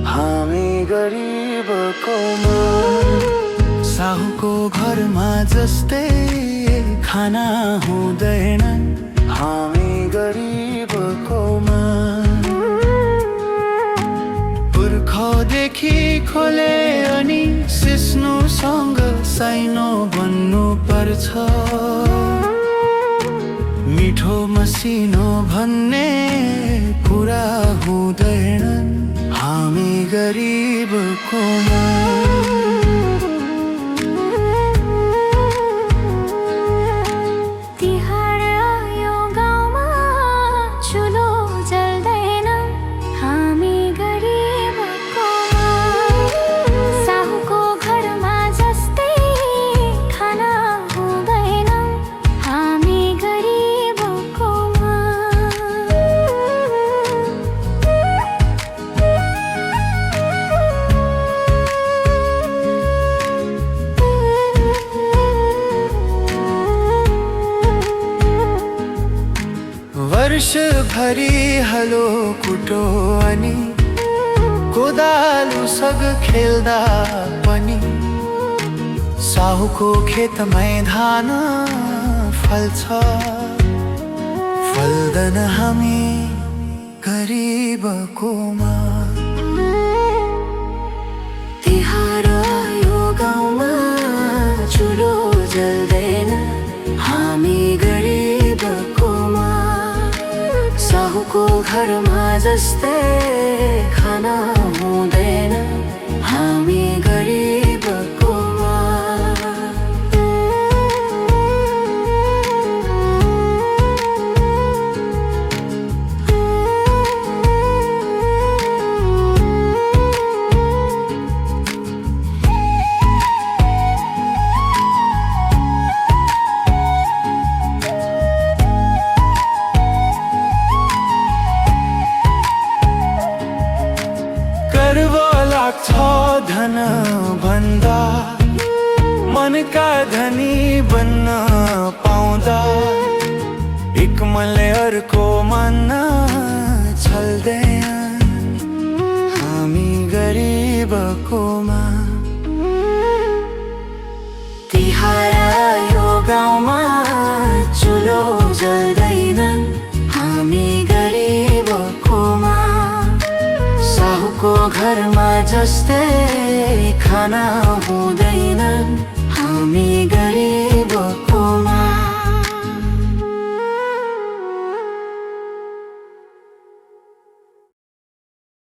हामी गरिबको मन। साहुको घरमा जस्तै खाना हुँदैन, हामी गरिबको मन। पुर्खौँदेखि खोले अनि सिस्नुसँग साइनो बन्नु पर्छ। मिठो मसिनो भन्ने कुरा हुँदैन, हामी गरिबको मन। तिहार आयो गाउँमा चुलो जल्दैन, हामी गरिबको मन। साहुको घरमा जस्तै खाना हुँदैन, हामी गरिबको मन। वर्षभरि हलो कुटो अनि कोदालो सग खेल्दा पनि साहुको खेतमै धान फल्छ। फल्दैन हामी गरिबको मन। तिहार आयो गाउँमा चुलो जल्दैन, हामी गरिबको मन। साहुको घरमा जस्तै खाना हुँदैन, हामी गरिबको मन। गर्व लाग्छ धन भन्दा, मनका धनी बन्न पाउँदा। एक मनले अर्को मन छल्दैन, हामी गरिबको मन। तिहार आयो गाउँमा चुलो जल्दैन, हामी गरिबको मन। साहुको घरमा जस्तै खाना हुँदैन, हामी गरिबको